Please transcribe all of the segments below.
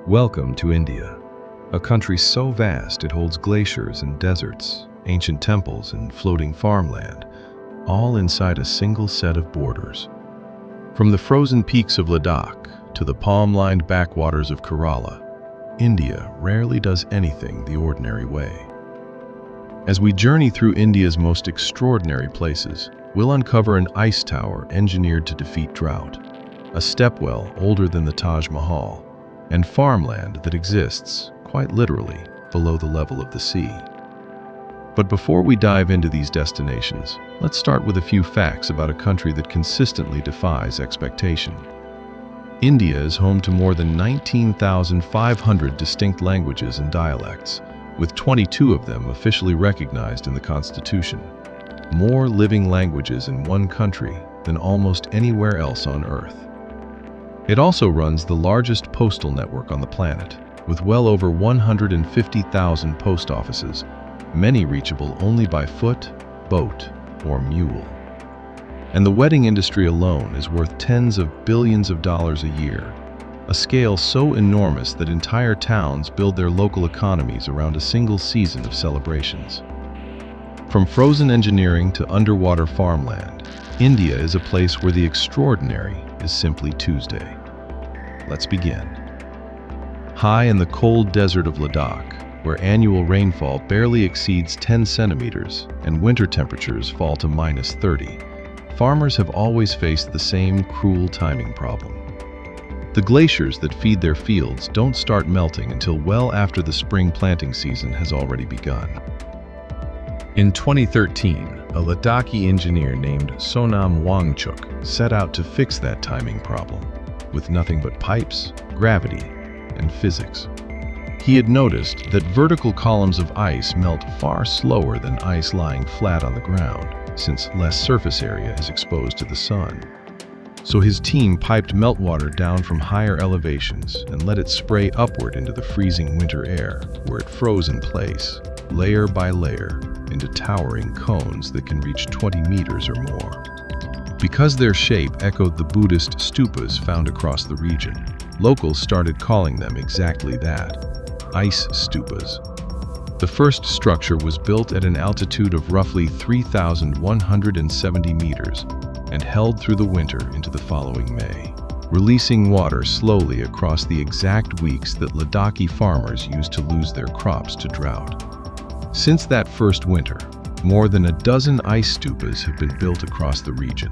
Welcome to India, a country so vast it holds glaciers and deserts, ancient temples and floating farmland, all inside a single set of borders. From the frozen peaks of Ladakh to the palm-lined backwaters of Kerala, India rarely does anything the ordinary way. As we journey through India's most extraordinary places, we'll uncover an ice tower engineered to defeat drought, a stepwell older than the Taj Mahal, and farmland that exists, quite literally, below the level of the sea. But before we dive into these destinations, let's start with a few facts about a country that consistently defies expectation. India is home to more than 19,500 distinct languages and dialects, with 22 of them officially recognized in the Constitution. More living languages in one country than almost anywhere else on Earth. It also runs the largest postal network on the planet, with well over 150,000 post offices, many reachable only by foot, boat, or mule. And the wedding industry alone is worth tens of billions of dollars a year, a scale so enormous that entire towns build their local economies around a single season of celebrations. From frozen engineering to underwater farmland, India is a place where the extraordinary is simply Tuesday. Let's begin. High in the cold desert of Ladakh, where annual rainfall barely exceeds 10 centimeters and winter temperatures fall to -30, farmers have always faced the same cruel timing problem. The glaciers that feed their fields don't start melting until well after the spring planting season has already begun. In 2013, a Ladakhi engineer named Sonam Wangchuk set out to fix that timing problem, with nothing but pipes, gravity, and physics. He had noticed that vertical columns of ice melt far slower than ice lying flat on the ground, since less surface area is exposed to the sun. So his team piped meltwater down from higher elevations and let it spray upward into the freezing winter air, where it froze in place, layer by layer, into towering cones that can reach 20 meters or more. Because their shape echoed the Buddhist stupas found across the region, locals started calling them exactly that, ice stupas. The first structure was built at an altitude of roughly 3,170 meters and held through the winter into the following May, releasing water slowly across the exact weeks that Ladakhi farmers used to lose their crops to drought. Since that first winter, more than a dozen ice stupas have been built across the region,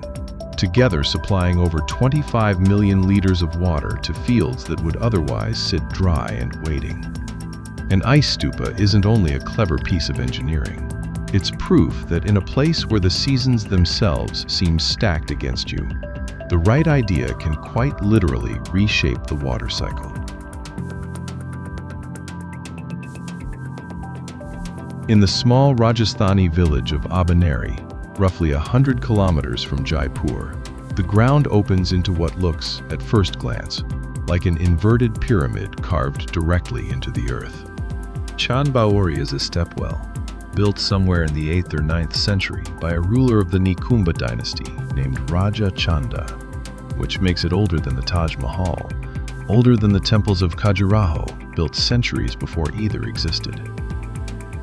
together supplying over 25 million liters of water to fields that would otherwise sit dry and waiting. An ice stupa isn't only a clever piece of engineering. It's proof that in a place where the seasons themselves seem stacked against you, the right idea can quite literally reshape the water cycle. In the small Rajasthani village of Abaneri, roughly 100 kilometers from Jaipur, the ground opens into what looks, at first glance, like an inverted pyramid carved directly into the earth. Chand Baori is a stepwell, built somewhere in the 8th or 9th century by a ruler of the Nikumba dynasty named Raja Chanda, which makes it older than the Taj Mahal, older than the temples of Khajuraho, built centuries before either existed.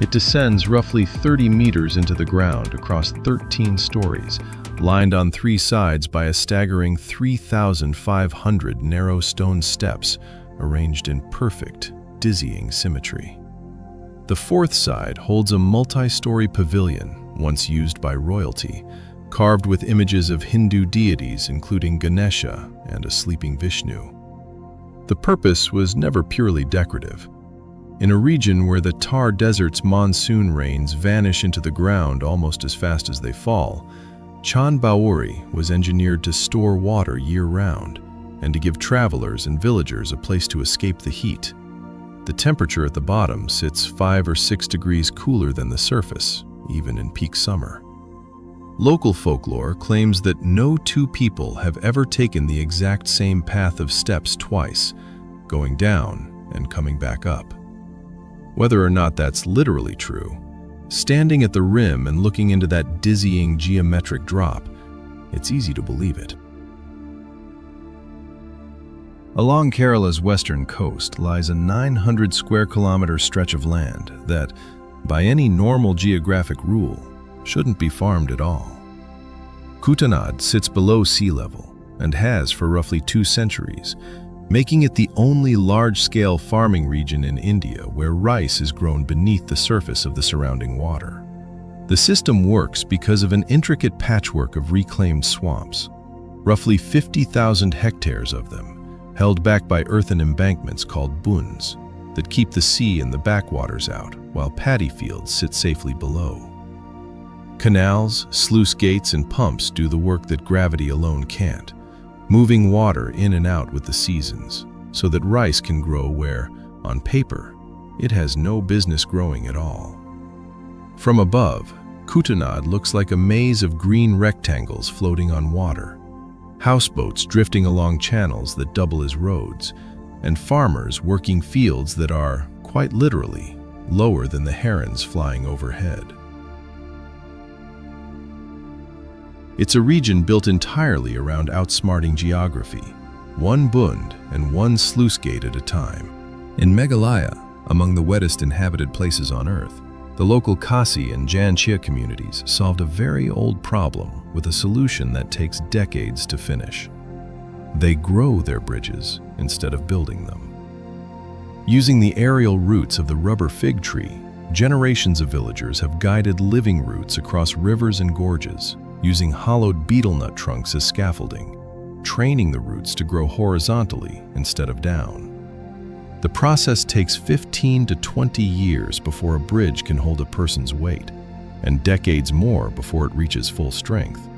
It descends roughly 30 meters into the ground across 13 stories, lined on 3 sides by a staggering 3,500 narrow stone steps arranged in perfect, dizzying symmetry. The 4th side holds a multi-story pavilion, once used by royalty, carved with images of Hindu deities including Ganesha and a sleeping Vishnu. The purpose was never purely decorative. In a region where the Thar Desert's monsoon rains vanish into the ground almost as fast as they fall, Chand Baori was engineered to store water year-round and to give travelers and villagers a place to escape the heat. The temperature at the bottom sits 5 or 6 degrees cooler than the surface, even in peak summer. Local folklore claims that no two people have ever taken the exact same path of steps twice, going down and coming back up. Whether or not that's literally true, standing at the rim and looking into that dizzying geometric drop, it's easy to believe it. Along Kerala's western coast lies a 900 square kilometer stretch of land that, by any normal geographic rule, shouldn't be farmed at all. Kutanad sits below sea level and has for roughly 2 centuries, making it the only large-scale farming region in India where rice is grown beneath the surface of the surrounding water. The system works because of an intricate patchwork of reclaimed swamps, roughly 50,000 hectares of them, held back by earthen embankments called bunds that keep the sea and the backwaters out, while paddy fields sit safely below. Canals, sluice gates, and pumps do the work that gravity alone can't, moving water in and out with the seasons, so that rice can grow where, on paper, it has no business growing at all. From above, Kutanad looks like a maze of green rectangles floating on water, houseboats drifting along channels that double as roads, and farmers working fields that are, quite literally, lower than the herons flying overhead. It's a region built entirely around outsmarting geography, one bund and one sluice gate at a time. In Meghalaya, among the wettest inhabited places on Earth, the local Khasi and Janchia communities solved a very old problem with a solution that takes decades to finish. They grow their bridges instead of building them. Using the aerial roots of the rubber fig tree, generations of villagers have guided living routes across rivers and gorges, using hollowed betel nut trunks as scaffolding, training the roots to grow horizontally instead of down. The process takes 15 to 20 years before a bridge can hold a person's weight, and decades more before it reaches full strength,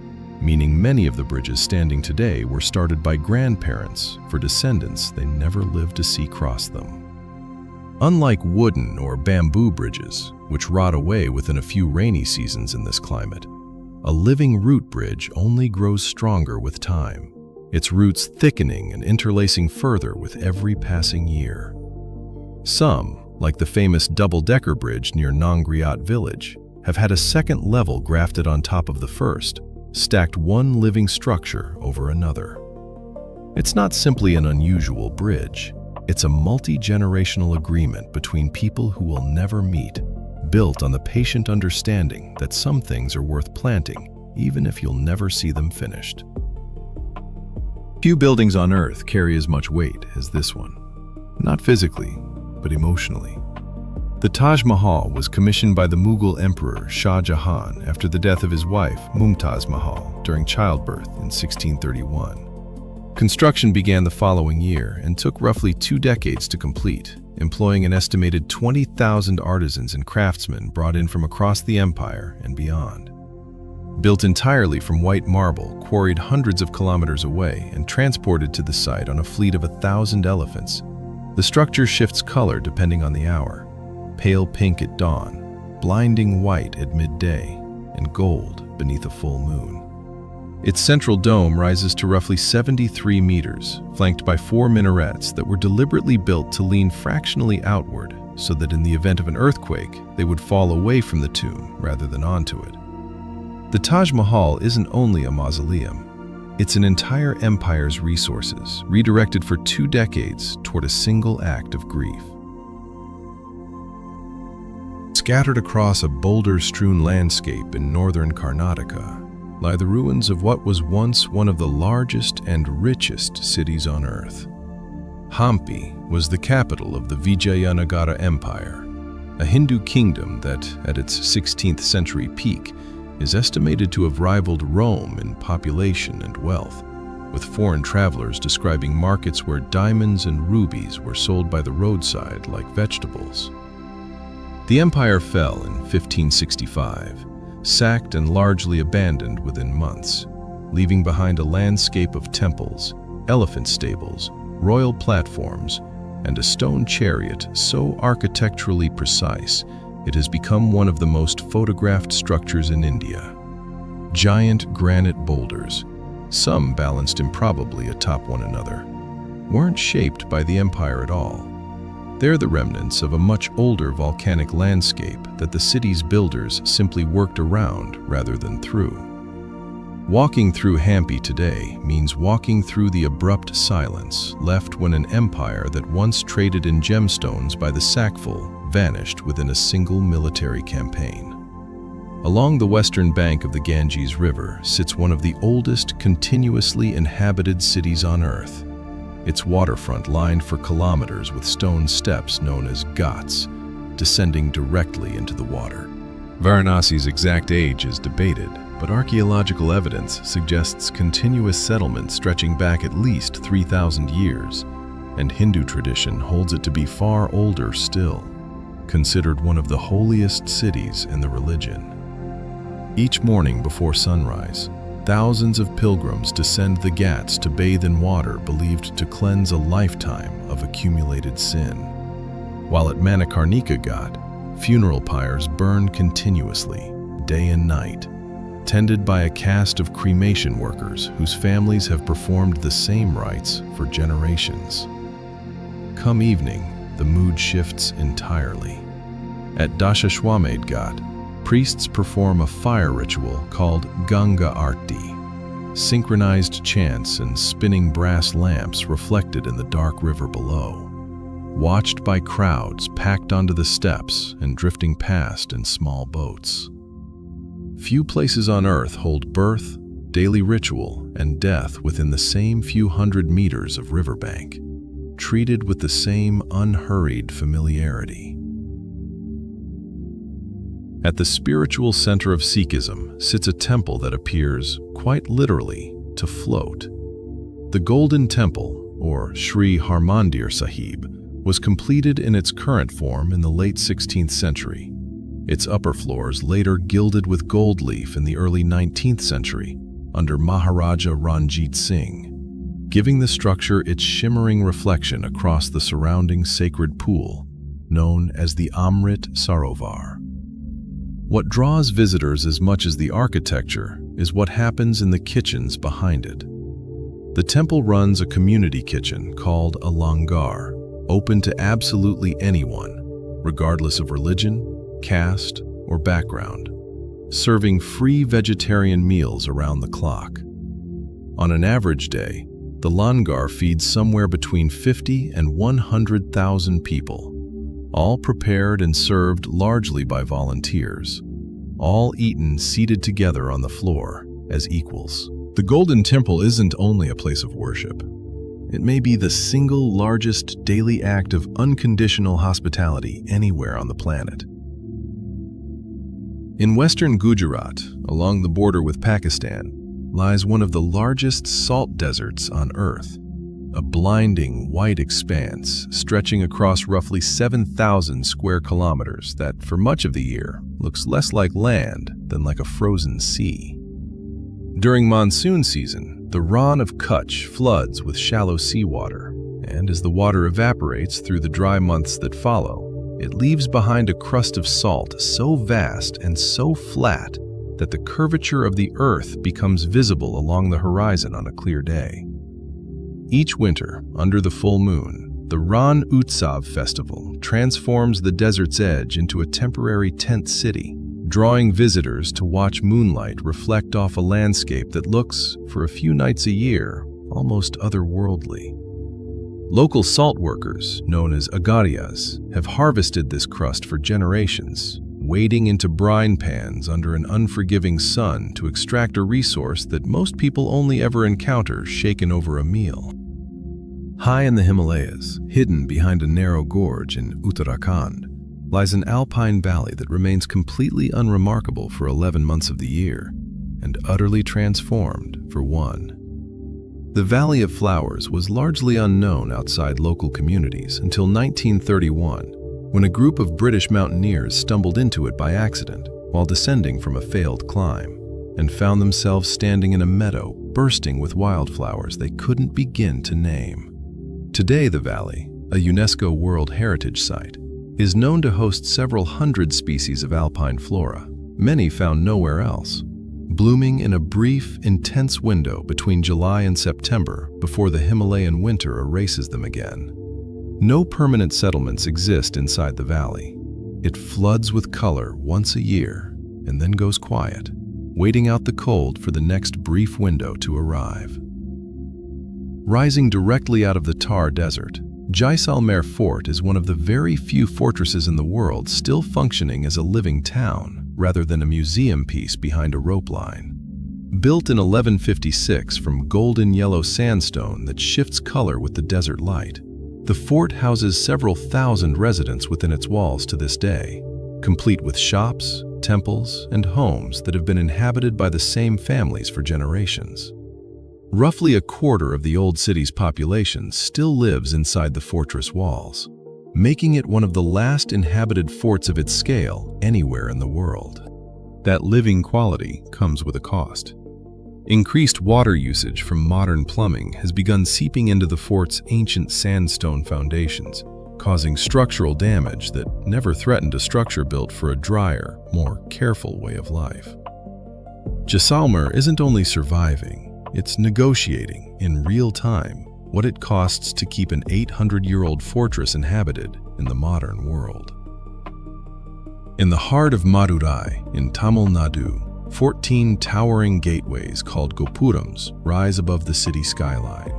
meaning many of the bridges standing today were started by grandparents for descendants they never lived to see cross them. Unlike wooden or bamboo bridges, which rot away within a few rainy seasons in this climate, a living root bridge only grows stronger with time, its roots thickening and interlacing further with every passing year. Some, like the famous double-decker bridge near Nongriat village, have had a second level grafted on top of the first, stacked one living structure over another. It's not simply an unusual bridge, it's a multi-generational agreement between people who will never meet, built on the patient understanding that some things are worth planting, even if you'll never see them finished. Few buildings on Earth carry as much weight as this one. Not physically, but emotionally. The Taj Mahal was commissioned by the Mughal Emperor Shah Jahan after the death of his wife, Mumtaz Mahal, during childbirth in 1631. Construction began the following year and took roughly 2 decades to complete, employing an estimated 20,000 artisans and craftsmen brought in from across the empire and beyond. Built entirely from white marble, quarried hundreds of kilometers away and transported to the site on a fleet of 1,000 elephants, the structure shifts color depending on the hour: pale pink at dawn, blinding white at midday, and gold beneath a full moon. Its central dome rises to roughly 73 meters, flanked by 4 minarets that were deliberately built to lean fractionally outward so that in the event of an earthquake, they would fall away from the tomb rather than onto it. The Taj Mahal isn't only a mausoleum. It's an entire empire's resources, redirected for 2 decades toward a single act of grief. Scattered across a boulder-strewn landscape in northern Karnataka lie the ruins of what was once one of the largest and richest cities on Earth. Hampi was the capital of the Vijayanagara Empire, a Hindu kingdom that, at its 16th century peak, is estimated to have rivaled Rome in population and wealth, with foreign travelers describing markets where diamonds and rubies were sold by the roadside like vegetables. The empire fell in 1565, sacked and largely abandoned within months, leaving behind a landscape of temples, elephant stables, royal platforms, and a stone chariot so architecturally precise it has become one of the most photographed structures in India. Giant granite boulders, some balanced improbably atop one another, weren't shaped by the empire at all. They're the remnants of a much older volcanic landscape that the city's builders simply worked around rather than through. Walking through Hampi today means walking through the abrupt silence left when an empire that once traded in gemstones by the sackful vanished within a single military campaign. Along the western bank of the Ganges River sits one of the oldest continuously inhabited cities on Earth. Its waterfront lined for kilometers with stone steps known as ghats, descending directly into the water. Varanasi's exact age is debated, but archaeological evidence suggests continuous settlement stretching back at least 3,000 years, and Hindu tradition holds it to be far older still, considered one of the holiest cities in the religion. Each morning before sunrise, thousands of pilgrims descend the ghats to bathe in water believed to cleanse a lifetime of accumulated sin. While at Manikarnika Ghat, funeral pyres burn continuously, day and night, tended by a caste of cremation workers whose families have performed the same rites for generations. Come evening, the mood shifts entirely. At Dashashwamedh Ghat, priests perform a fire ritual called Ganga Arti, synchronized chants and spinning brass lamps reflected in the dark river below, watched by crowds packed onto the steps and drifting past in small boats. Few places on Earth hold birth, daily ritual, and death within the same few hundred meters of riverbank, treated with the same unhurried familiarity. At the spiritual center of Sikhism sits a temple that appears, quite literally, to float. The Golden Temple, or Sri Harmandir Sahib, was completed in its current form in the late 16th century. Its upper floors later gilded with gold leaf in the early 19th century under Maharaja Ranjit Singh, giving the structure its shimmering reflection across the surrounding sacred pool, known as the Amrit Sarovar. What draws visitors as much as the architecture is what happens in the kitchens behind it. The temple runs a community kitchen called a langar, open to absolutely anyone, regardless of religion, caste, or background, serving free vegetarian meals around the clock. On an average day, the langar feeds somewhere between 50 and 100,000 people, all prepared and served largely by volunteers, all eaten seated together on the floor as equals. The Golden Temple isn't only a place of worship. It may be the single largest daily act of unconditional hospitality anywhere on the planet. In western Gujarat, along the border with Pakistan, lies one of the largest salt deserts on Earth, a blinding white expanse stretching across roughly 7,000 square kilometers that, for much of the year, looks less like land than like a frozen sea. During monsoon season, the Rann of Kutch floods with shallow seawater, and as the water evaporates through the dry months that follow, it leaves behind a crust of salt so vast and so flat that the curvature of the earth becomes visible along the horizon on a clear day. Each winter, under the full moon, the Rann Utsav festival transforms the desert's edge into a temporary tent city, drawing visitors to watch moonlight reflect off a landscape that looks, for a few nights a year, almost otherworldly. Local salt workers, known as agarias, have harvested this crust for generations, wading into brine pans under an unforgiving sun to extract a resource that most people only ever encounter shaken over a meal. High in the Himalayas, hidden behind a narrow gorge in Uttarakhand, lies an alpine valley that remains completely unremarkable for 11 months of the year, and utterly transformed for one. The Valley of Flowers was largely unknown outside local communities until 1931, when a group of British mountaineers stumbled into it by accident while descending from a failed climb, and found themselves standing in a meadow bursting with wildflowers they couldn't begin to name. Today, the valley, a UNESCO World Heritage Site, is known to host several hundred species of alpine flora, many found nowhere else, blooming in a brief, intense window between July and September before the Himalayan winter erases them again. No permanent settlements exist inside the valley. It floods with color once a year and then goes quiet. waiting out the cold for the next brief window to arrive. Rising directly out of the Thar Desert, Jaisalmer Fort is one of the very few fortresses in the world still functioning as a living town rather than a museum piece behind a rope line. Built in 1156 from golden yellow sandstone that shifts color with the desert light, the fort houses several thousand residents within its walls to this day, complete with shops, temples, and homes that have been inhabited by the same families for generations. Roughly a quarter of the old city's population still lives inside the fortress walls, making it one of the last inhabited forts of its scale anywhere in the world. That living quality comes with a cost. Increased water usage from modern plumbing has begun seeping into the fort's ancient sandstone foundations, causing structural damage that never threatened a structure built for a drier, more careful way of life. Jaisalmer isn't only surviving, it's negotiating in real time what it costs to keep an 800-year-old fortress inhabited in the modern world. In the heart of Madurai, in Tamil Nadu, 14 towering gateways called gopurams rise above the city skyline,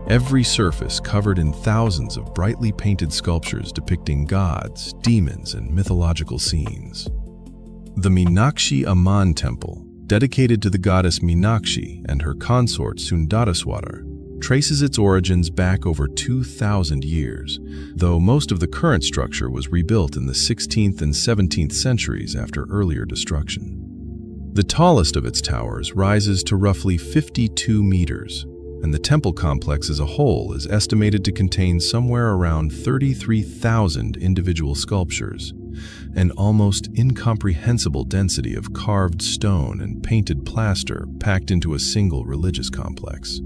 every surface covered in thousands of brightly painted sculptures depicting gods, demons, and mythological scenes. The Meenakshi Amman Temple, dedicated to the goddess Meenakshi and her consort Sundaraswarar, traces its origins back over 2,000 years, though most of the current structure was rebuilt in the 16th and 17th centuries after earlier destruction. The tallest of its towers rises to roughly 52 meters, and the temple complex as a whole is estimated to contain somewhere around 33,000 individual sculptures, an almost incomprehensible density of carved stone and painted plaster packed into a single religious complex.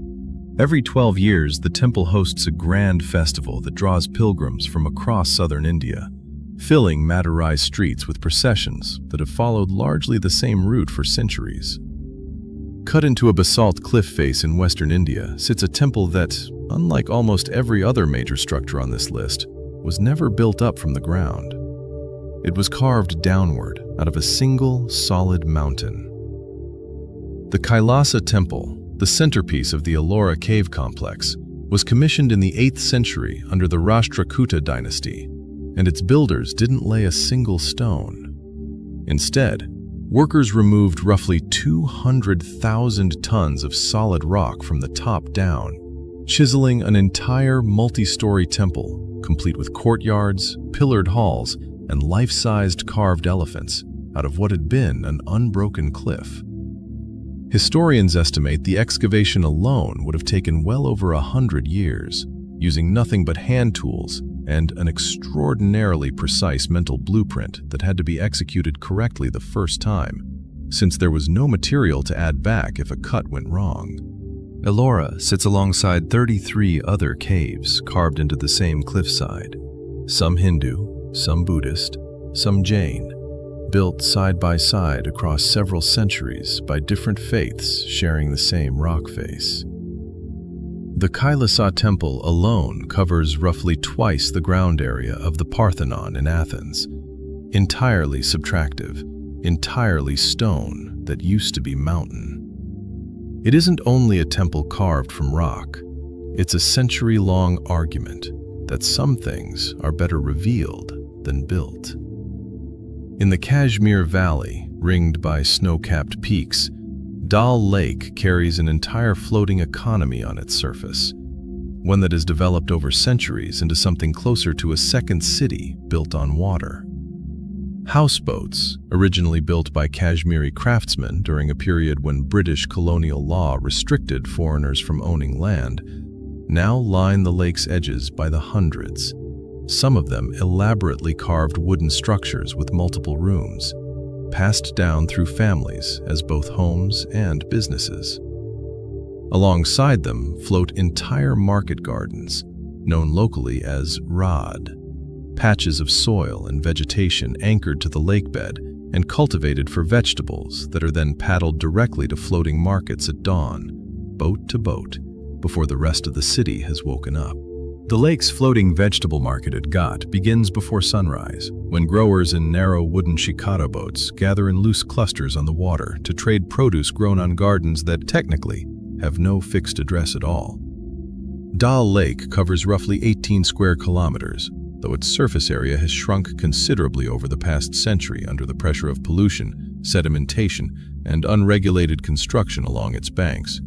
Every 12 years, the temple hosts a grand festival that draws pilgrims from across southern India, filling Madurai's streets with processions that have followed largely the same route for centuries. Cut into a basalt cliff face in western India sits a temple that, unlike almost every other major structure on this list, was never built up from the ground. It was carved downward out of a single, solid mountain. The Kailasa Temple, the centerpiece of the Ellora cave complex, was commissioned in the 8th century under the Rashtrakuta dynasty, and its builders didn't lay a single stone. Instead, workers removed roughly 200,000 tons of solid rock from the top down, chiseling an entire multi-story temple, complete with courtyards, pillared halls, and life-sized carved elephants out of what had been an unbroken cliff. Historians estimate the excavation alone would have taken well over 100 years, using nothing but hand tools and an extraordinarily precise mental blueprint that had to be executed correctly the first time, since there was no material to add back if a cut went wrong. Ellora sits alongside 33 other caves carved into the same cliffside, some Hindu, some Buddhist, some Jain, built side by side across several centuries by different faiths sharing the same rock face. The Kailasa Temple alone covers roughly twice the ground area of the Parthenon in Athens, entirely subtractive, entirely stone that used to be mountain. It isn't only a temple carved from rock, it's a century-long argument that some things are better revealed than built. In the Kashmir Valley, ringed by snow-capped peaks, Dal Lake carries an entire floating economy on its surface, one that has developed over centuries into something closer to a second city built on water. Houseboats, originally built by Kashmiri craftsmen during a period when British colonial law restricted foreigners from owning land, now line the lake's edges by the hundreds, some of them elaborately carved wooden structures with multiple rooms, passed down through families as both homes and businesses. Alongside them float entire market gardens, known locally as Rad, patches of soil and vegetation anchored to the lakebed and cultivated for vegetables that are then paddled directly to floating markets at dawn, boat to boat, before the rest of the city has woken up. The lake's floating vegetable market at Ghat begins before sunrise, when growers in narrow wooden shikara boats gather in loose clusters on the water to trade produce grown on gardens that technically have no fixed address at all. Dal Lake covers roughly 18 square kilometers, though its surface area has shrunk considerably over the past century under the pressure of pollution, sedimentation, and unregulated construction along its banks.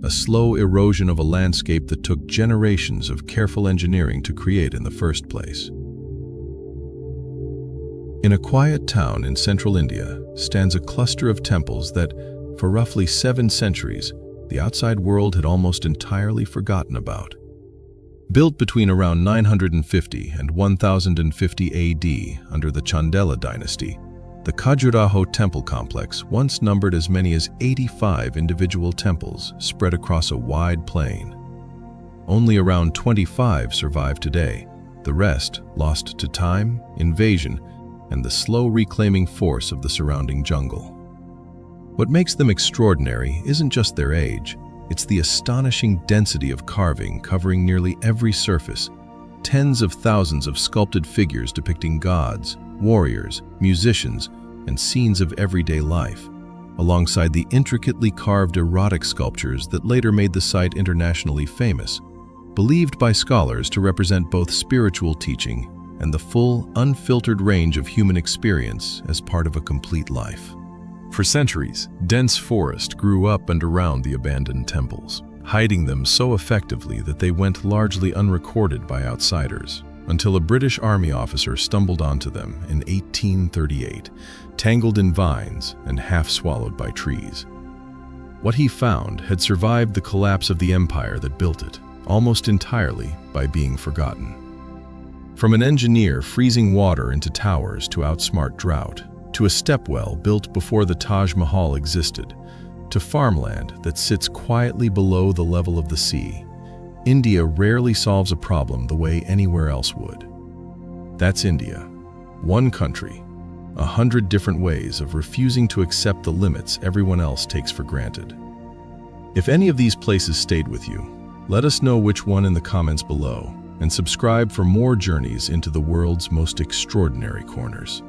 A slow erosion of a landscape that took generations of careful engineering to create in the first place. In a quiet town in central India stands a cluster of temples that, for roughly 7 centuries, the outside world had almost entirely forgotten about. Built between around 950 and 1050 AD under the Chandela dynasty, the Khajuraho temple complex once numbered as many as 85 individual temples spread across a wide plain. Only around 25 survive today, the rest lost to time, invasion, and the slow reclaiming force of the surrounding jungle. What makes them extraordinary isn't just their age, it's the astonishing density of carving covering nearly every surface, tens of thousands of sculpted figures depicting gods, warriors, musicians, and scenes of everyday life, alongside the intricately carved erotic sculptures that later made the site internationally famous, believed by scholars to represent both spiritual teaching and the full, unfiltered range of human experience as part of a complete life. For centuries, dense forest grew up and around the abandoned temples, hiding them so effectively that they went largely unrecorded by outsiders, until a British Army officer stumbled onto them in 1838, tangled in vines and half swallowed by trees. What he found had survived the collapse of the empire that built it, almost entirely by being forgotten. From an engineer freezing water into towers to outsmart drought, to a stepwell built before the Taj Mahal existed, to farmland that sits quietly below the level of the sea, India rarely solves a problem the way anywhere else would. That's India. One country, 100 different ways of refusing to accept the limits everyone else takes for granted. If any of these places stayed with you, let us know which one in the comments below, and subscribe for more journeys into the world's most extraordinary corners.